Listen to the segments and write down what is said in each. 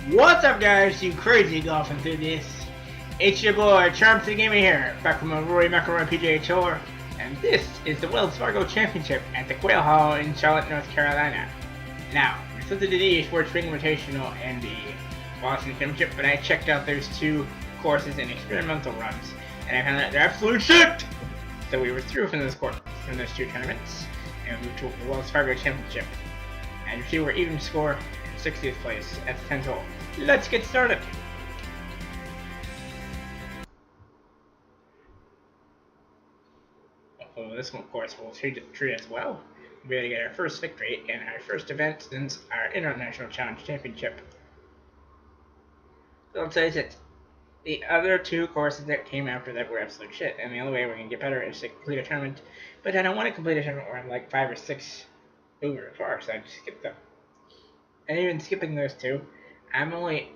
What's up, guys, you crazy golf enthusiasts? It's your boy, Charms the Gamer here, back from a Rory McIlRoy PGA tour, and this is the Wells Fargo Championship at the Quail Hollow in Charlotte, North Carolina. Now, this is the DA Sports Spring Invitational and the Boston Championship, but I checked out those two courses in experimental runs, and I found out they're absolute shit! So we withdrew from those two tournaments, and moved to the Wells Fargo Championship. And we were even score 60th place at the 10th hole. Let's get started. Although this one, of course, will treat as well. We're going to get our first victory in our first event since our International Challenge Championship. So let's face it, the other two courses that came after that were absolute shit, and the only way we're going to get better is to complete a tournament. But I don't want to complete a tournament where I'm like 5 or 6 over far, so I just skip them. And even skipping those two, I only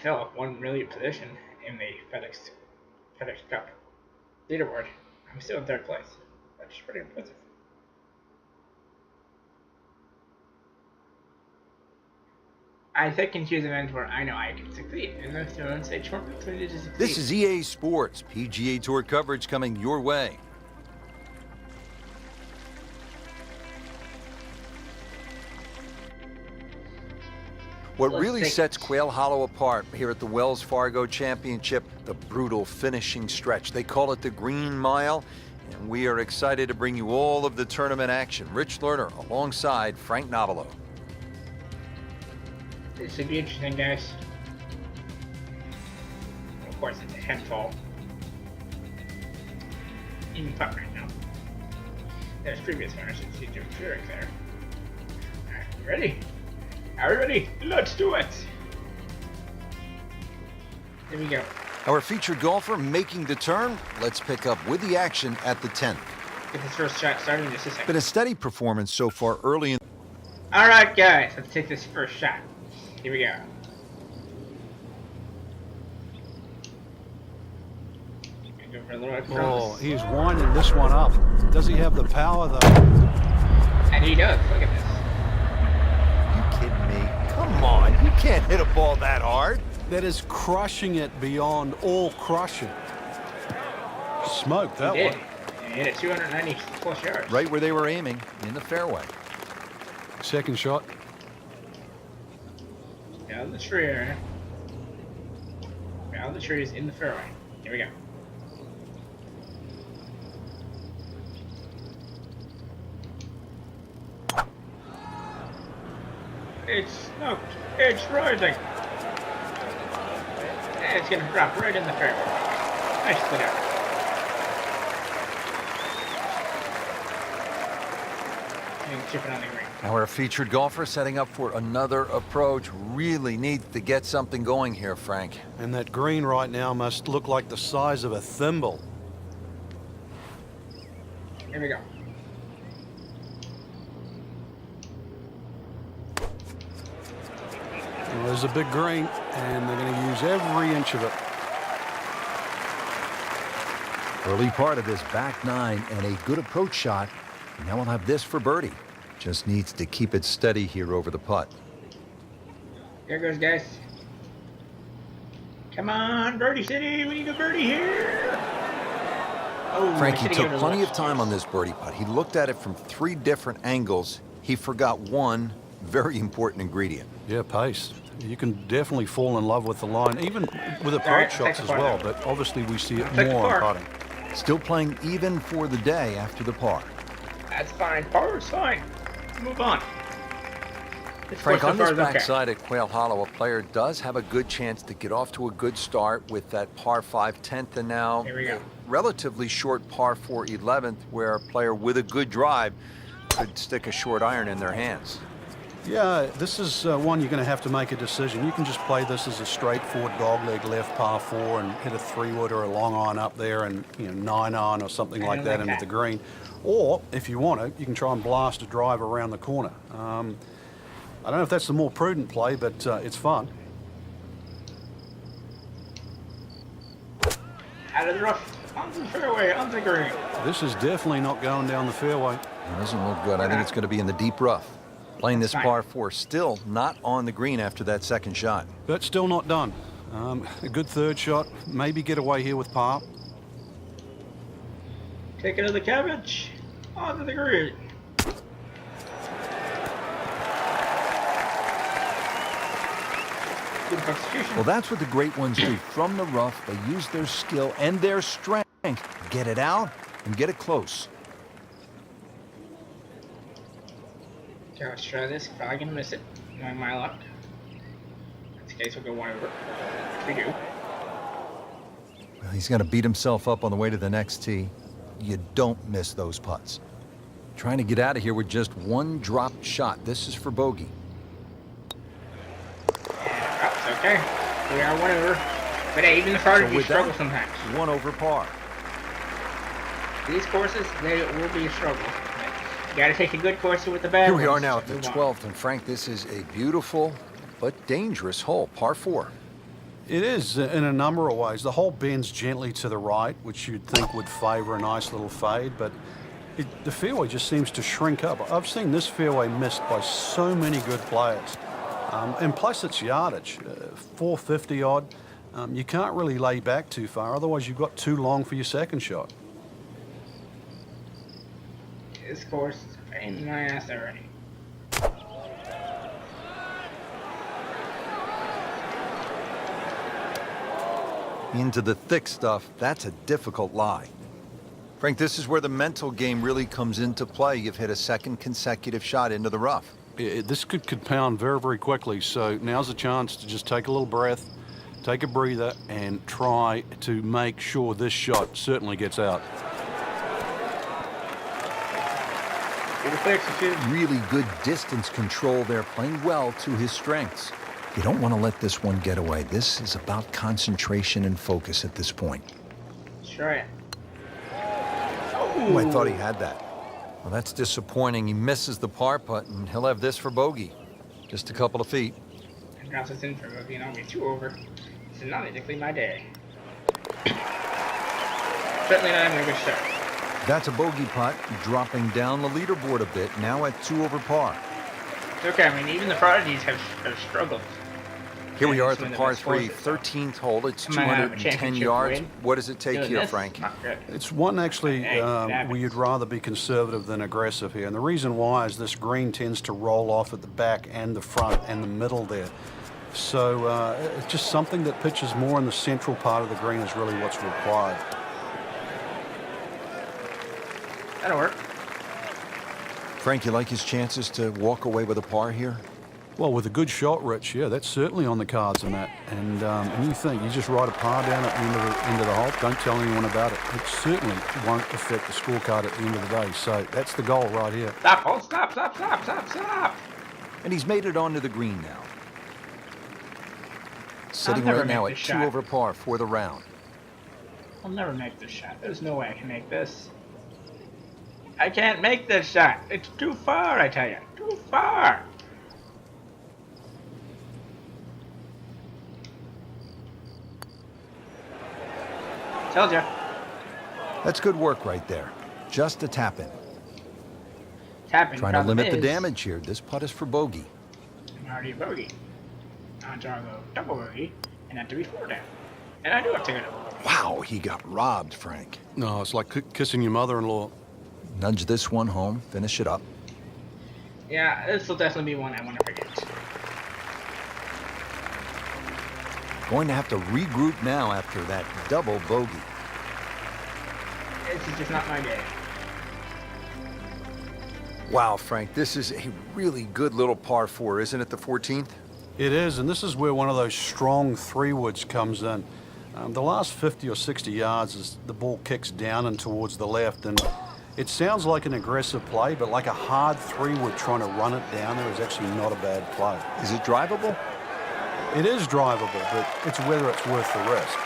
fell up one really position in the FedEx Cup leaderboard. I'm still in 3rd place, which is pretty impressive. I think and choose events where I know I can succeed, and those two events they short opportunity to succeed. This is EA Sports PGA Tour coverage coming your way. What really sets Quail Hollow apart here at the Wells Fargo Championship, the brutal finishing stretch. They call it the Green Mile, and we are excited to bring you all of the tournament action. Rich Lerner alongside Frank Novello. This should be interesting, guys. Of course, it's a 10th hole. Even putt right now. There's previous winners, so you see Jim Furyk there. Alright, ready? Are we ready? Let's do it! Here we go. Our featured golfer making the turn. Let's pick up with the action at the 10th. Get this first shot started in just a second. Been a steady performance so far early in. Alright, guys, let's take this first shot. Here we go. Go for a little oh, he's winding this one up. Does he have the power, though? And he does. Look at this. Kidding me? Come on, you can't hit a ball that hard. That is crushing it beyond all crushing. Smoked that one. He hit it 290 plus yards. Right where they were aiming, in the fairway. Second shot. Down the tree. Down the trees in the fairway. Here we go. It's smoked. It's rising. And it's going to drop right in the fairway. Nicely done. And chip it on the green. Our featured golfer setting up for another approach. Really needs to get something going here, Frank. And that green right now must look like the size of a thimble. Here we go. Well, there's a big green, and they're going to use every inch of it. Early part of this back 9 and a good approach shot. And now we'll have this for birdie. Just needs to keep it steady here over the putt. There goes, guys. Come on, birdie city. We need a birdie here. Oh, Frankie took plenty of time on this birdie putt. He looked at it from 3 different angles. He forgot one very important ingredient. Yeah, pace. You can definitely fall in love with the line, even with approach shots as well, but obviously we see it more on putting. Still playing even for the day after the par. That's fine. Par is fine. Move on. Frank, on this backside at Quail Hollow, a player does have a good chance to get off to a good start with that par 5 10th, and now here we go. Relatively short par 4 11th, where a player with a good drive could stick a short iron in their hands. Yeah, this is one you're going to have to make a decision. You can just play this as a straightforward dogleg left par 4 and hit a 3-wood or a long iron up there and 9-iron or something like that into the green. Or, if you want to, you can try and blast a drive around the corner. I don't know if that's the more prudent play, but it's fun. Out of the rough, on the fairway, on the green. This is definitely not going down the fairway. It doesn't look good. I think it's going to be in the deep rough. Playing this Fine. par 4, still not on the green after that second shot. But still not done. A good third shot. Maybe get away here with par. Take it to the cabbage. Onto the green. Beautiful execution. Well, that's what the great ones do. From the rough, they use their skill and their strength. Get it out and get it close. Okay, let's try this. Probably gonna miss it. Knowing my luck. In this case, we'll go 1 over. Which we do. Well, he's going to beat himself up on the way to the next tee. You don't miss those putts. Trying to get out of here with just 1 dropped shot. This is for bogey. Yeah, it's okay. We are 1 over. But hey, even the prodigy struggle sometimes. 1 over par. These courses, they will be a struggle. You gotta take a good course with the bad Here ones. we are now at the Move on. 12th, and Frank, this is a beautiful but dangerous hole, par 4. It is in a number of ways. The hole bends gently to the right, which you'd think would favor a nice little fade, but the fairway just seems to shrink up. I've seen this fairway missed by so many good players. And plus it's yardage, 450 odd. You can't really lay back too far, otherwise you've got too long for your second shot. This course is a pain in my ass already. Into the thick stuff, that's a difficult lie. Frank, this is where the mental game really comes into play. You've hit a second consecutive shot into the rough. This could compound very, very quickly, so now's the chance to just take a little breath, take a breather, and try to make sure this shot certainly gets out. Beautifully executed. Really good distance control there, playing well to his strengths. You don't want to let this one get away. This is about concentration and focus at this point. Let's try it. Oh, I thought he had that. Well, that's disappointing. He misses the par putt, and he'll have this for bogey. Just a couple of feet. And drops us in for bogey, and I'll be 2 over. This is not exactly my day. Certainly not having a good shot. That's a bogey putt, dropping down the leaderboard a bit, now at 2 over par. It's okay, I mean, even the prodigies have struggled. Here we are at It's the one of par best 3, courses. 13th hole. It's Might have a 210 championship yards. win. What does it take Doing here, this, Frank? not good. It's one actually Hey, where you'd rather be conservative than aggressive here. And the reason why is this green tends to roll off at the back and the front and the middle there. So it's just something that pitches more in the central part of the green is really what's required. That'll work. Frank, you like his chances to walk away with a par here? Well, with a good shot, Rich, yeah, that's certainly on the cards in that. And you think, you just write a par down at the end of the hole, don't tell anyone about it. It certainly won't affect the scorecard at the end of the day. So that's the goal right here. Stop, hold, stop, stop, stop, stop, stop. And he's made it onto the green now. Sitting never right now make at this 2 shot. over par for the round. I'll never make this shot. There's no way I can make this. I can't make this shot. It's too far, I tell you. Too far. Told ya. That's good work right there. Just a tap-in. Tapping. Trying to problem limit the is, damage here. This putt is for bogey. I'm already a bogey. I'm trying to go double bogey, and have to be 4 down. And I do have to go double bogey. Wow, he got robbed, Frank. No, it's like kissing your mother-in-law. Nudge this one home, finish it up. Yeah, this will definitely be one I want to forget. Going to have to regroup now after that double bogey. This is just not my day. Wow, Frank, this is a really good little par 4, isn't it, the 14th? It is, and this is where one of those strong 3-woods comes in. The last 50 or 60 yards as the ball kicks down and towards the left, and it sounds like an aggressive play, but like a hard 3-wood trying to run it down there is actually not a bad play. Is it drivable? It is drivable, but it's whether it's worth the risk.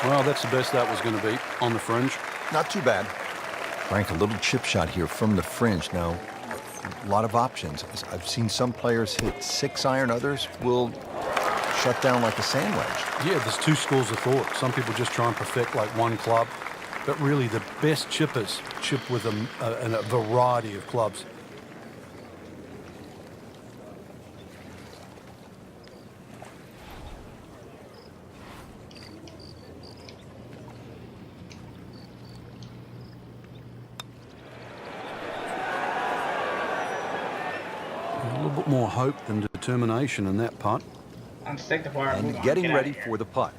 Well, that's the best that was going to be on the fringe. Not too bad. Frank, a little chip shot here from the fringe. Now, a lot of options. I've seen some players hit 6-iron, others will shut down like a sand wedge. Yeah, there's 2 schools of thought. Some people just try and perfect like one club, but really the best chippers chip with a variety of clubs. more hope than determination in that putt. Let's take the par. And getting ready for the putt.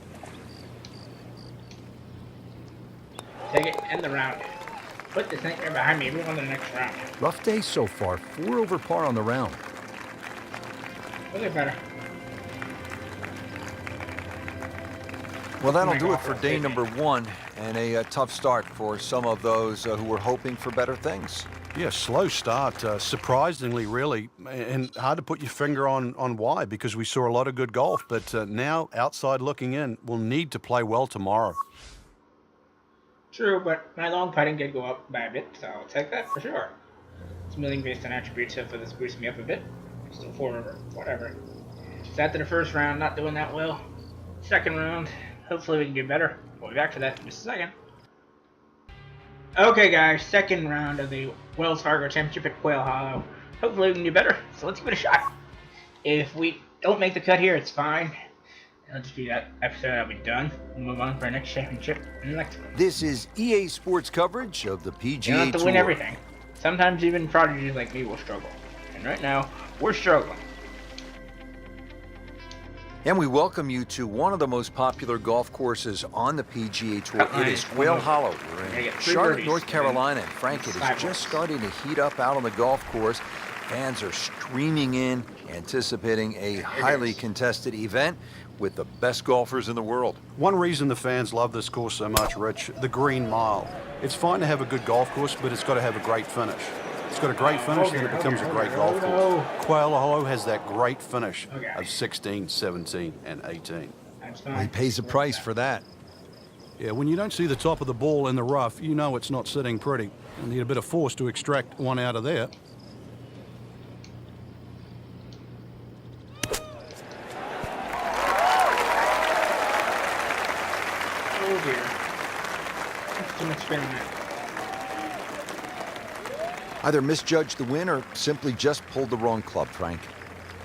Take it, end the round. Put this thing right behind me. Move on to the next round. Rough day so far. 4 over par on the round. We'll get better. Well, that'll do it for day number 1, and a tough start for some of those who were hoping for better things. Yeah, slow start, surprisingly, really, and hard to put your finger on why, because we saw a lot of good golf, but now, outside looking in, we'll need to play well tomorrow. True, but my long putting did go up by a bit, so I'll take that for sure. Smoothing based on attributes, so for this boost me up a bit. Still 4 over, whatever. Just after the first round, not doing that well. Second round, hopefully we can do better. We'll be back to that in just a second. Okay guys, second round of the Wells Fargo Championship at Quail Hollow. Hopefully we can do better, so let's give it a shot. If we don't make the cut here, it's fine. I'll just do that episode, I'll be done. We'll move on for our next championship in the next one. This is EA Sports coverage of the PGA You don't have to Tour. win everything. Sometimes even prodigies like me will struggle. And right now, we're struggling. And we welcome you to one of the most popular golf courses on the PGA Tour. It is Quail Hollow. We're in Charlotte, North Carolina. And Frank, it is just starting to heat up out on the golf course. Fans are streaming in, anticipating a highly contested event with the best golfers in the world. One reason the fans love this course so much, Rich, the Green Mile. It's fine to have a good golf course, but it's got to have a great finish. It's got a great finish, then it becomes a great golf course. Quail Hollow has that great finish of 16, 17, and 18. He pays a price for that. Yeah, when you don't see the top of the ball in the rough, you know it's not sitting pretty. You need a bit of force to extract one out of there. Oh dear. That's too much spin on that. Either misjudged the win or simply just pulled the wrong club, Frank.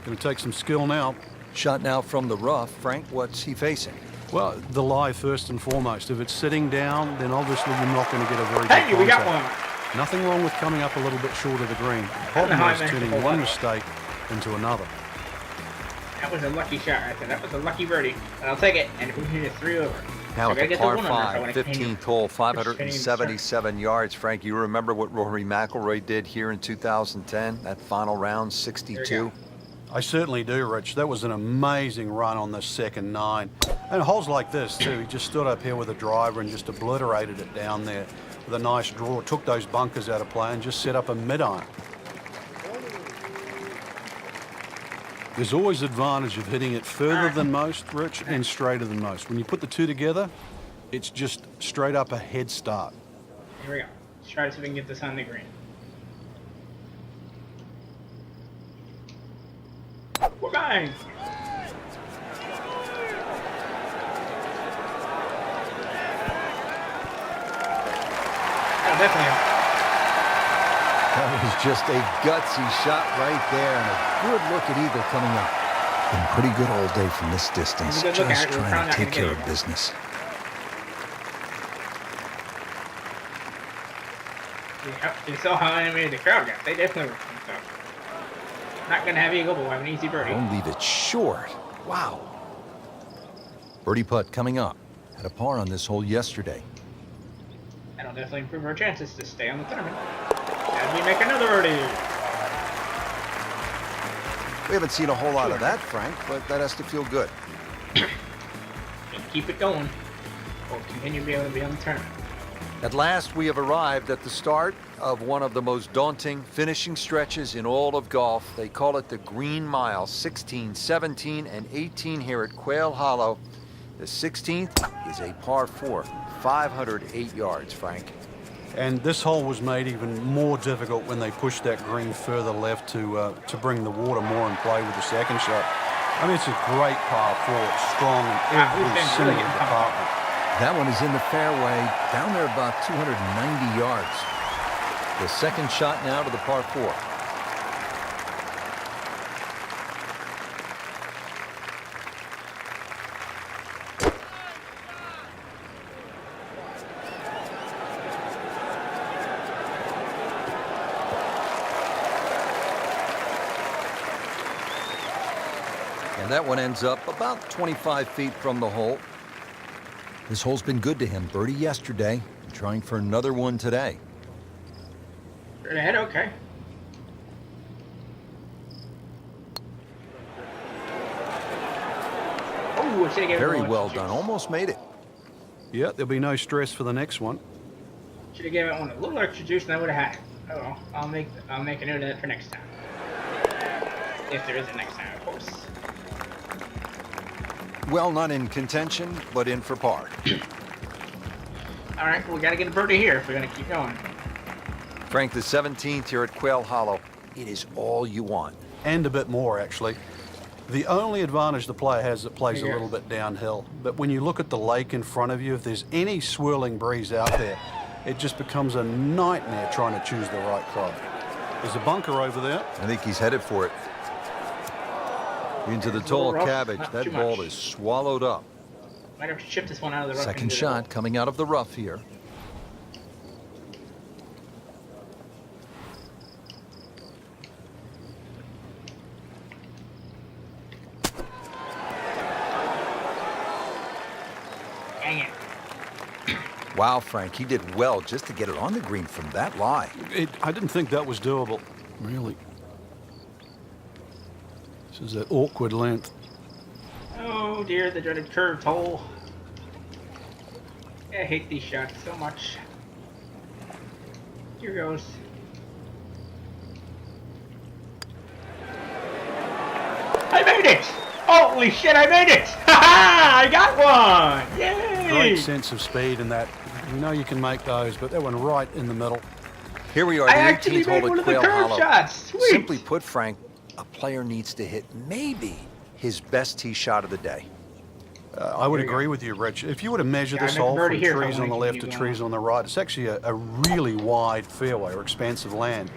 Going to take some skill now. Shot now from the rough. Frank, what's he facing? Well, the lie first and foremost. If it's sitting down, then obviously you're not going to get a very good Hey, contact. we got one. Nothing wrong with coming up a little bit short of the green. The problem is turning one mistake into another. That was a lucky shot right there. That was a lucky birdie. But I'll take it. And if we can hit 3 over. Now So at the par 5, continue. 15th hole, 577 yards. Frank, you remember what Rory McIlRoy did here in 2010? That final round, 62? I certainly do, Rich. That was an amazing run on the second 9. And holes like this, too. He just stood up here with a driver and just obliterated it down there with a nice draw. Took those bunkers out of play and just set up a mid-iron. There's always advantage of hitting it further than most, Rich, and straighter than most. When you put the two together, it's just straight up a head start. Here we go. Let's try to see if we can get this on the green. We're going! Oh, definitely. That was just a gutsy shot right there, and a good look at eagle coming up. Been pretty good all day from this distance, Good look at just it. We're trying probably to not take gonna care get of it. business. Yeah, you saw how animated the crowd got. They definitely were. So. Not going to have eagle, but we'll have an easy birdie. Don't leave it short. Wow. Birdie putt coming up. Had a par on this hole yesterday. That'll definitely improve our chances to stay on the tournament. As we make another birdie. We haven't seen a whole lot of that, Frank, but that has to feel good. Just keep it going. We'll continue to be able to be on the tournament. At last, we have arrived at the start of one of the most daunting finishing stretches in all of golf. They call it the Green Mile, 16, 17, and 18 here at Quail Hollow. The 16th is a par 4, 508 yards, Frank. And this hole was made even more difficult when they pushed that green further left to bring the water more in play with the second shot. I mean, it's a great par 4. It's strong in every single department. That one is in the fairway, down there about 290 yards. The second shot now to the par 4. And that one ends up about 25 feet from the hole. This hole's been good to him. Birdie yesterday, and trying for another one today. Straight ahead, okay. Oh, I should have given Very it well done. Almost made it. Yeah, there'll be no stress for the next one. Should have given it one a little extra juice and I would have had it. Oh well, I'll make a note of that for next time. If there is a next time, of course. Well, not in contention, but in for par. Alright, we gotta get a birdie here if we're gonna keep going. Frank, the 17th here at Quail Hollow. It is all you want. And a bit more, actually. The only advantage the player has that plays a Yeah. little bit downhill. But when you look at the lake in front of you, if there's any swirling breeze out there, it just becomes a nightmare trying to choose the right club. There's a bunker over there. I think he's headed for it. Into the tall rough, cabbage. not That too ball much. is swallowed up. Might have to chip this one out of the rough. Second into the shot coming out of the rough here. Dang it. Wow, Frank, he did well just to get it on the green from that lie. I didn't think that was doable, really. This is an awkward length. Oh dear, the dreaded curved hole. I hate these shots so much. Here goes. I made it! Holy shit, I made it! Ha ha! I got one! Yay! Great sense of speed in that. You know you can make those, but that one right in the middle. Here we are, I the actually 18th made hole one at of the Quail curve Hollow. shots! Sweet! Simply put, Frank, a player needs to hit maybe his best tee shot of the day. I would There you agree with you, Rich. If you were to measure Yeah, I this make a hole birdie from here if I trees on wanna the left keep to you trees going. on the right, it's actually a really wide fairway or expansive land.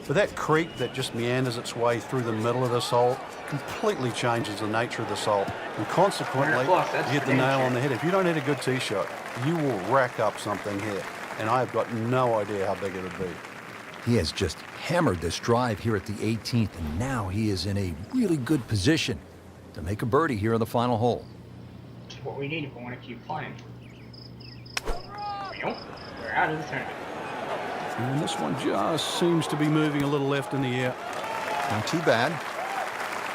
But that creek that just meanders its way through the middle of this hole completely changes the nature of this hole. And consequently, Plus, that's you hit the for nail damn on the head. If you don't hit a good tee shot, you will rack up something here. And I have got no idea how big it would be. He has just hammered this drive here at the 18th, and now he is in a really good position to make a birdie here on the final hole. Which is what we need if we want to keep playing. Nope, we're out of the tournament. And this one just seems to be moving a little left in the air. Not too bad.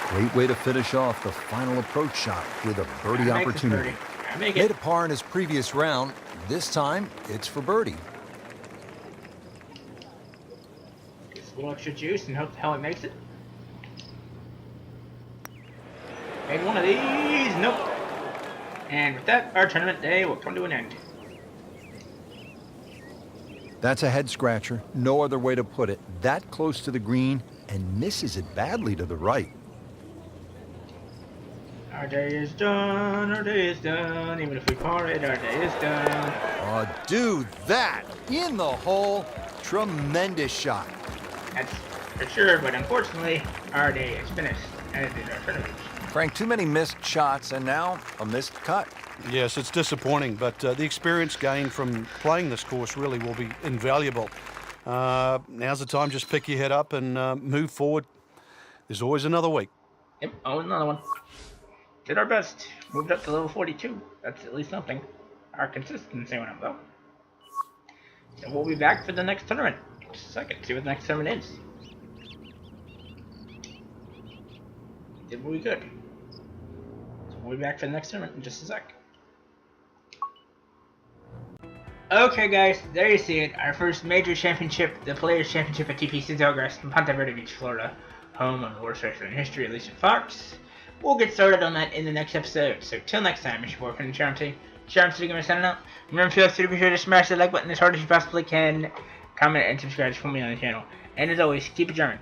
Great way to finish off the final approach shot with a birdie I make this opportunity. birdie. I make Made it. a par in his previous round. This time, it's for birdie. Get a little extra juice and hope the hell it makes it. Made one of these. Nope. And with that, our tournament day will come to an end. That's a head scratcher. No other way to put it. That close to the green and misses it badly to the right. Our day is done. Our day is done. Even if we par it, our day is done. Oh, dude, that in the hole. Tremendous shot. That's for sure, but unfortunately, our day is finished. And it is our tournament. Frank, too many missed shots and now a missed cut. Yes, it's disappointing, but the experience gained from playing this course really will be invaluable. Now's the time, just pick your head up and move forward. There's always another week. Yep, oh, another one. Did our best. Moved up to level 42. That's at least something. Our consistency went up, though. So we'll be back for the next tournament. Just a second, see what the next tournament is. Did what we could. So we'll be back for the next tournament in just a sec. Okay, guys, there you see it. Our first major championship, the Players' Championship at TPC Delgrass in Ponte Verde Beach, Florida, home of the worst racer in history, Alicia Fox. We'll get started on that in the next episode. So, till next time, it's your boy, Charm T. Charm T, gonna sign out. Remember, feel free to be sure to smash the like button as hard as you possibly can. Comment and subscribe for me on the channel. And as always, keep it German.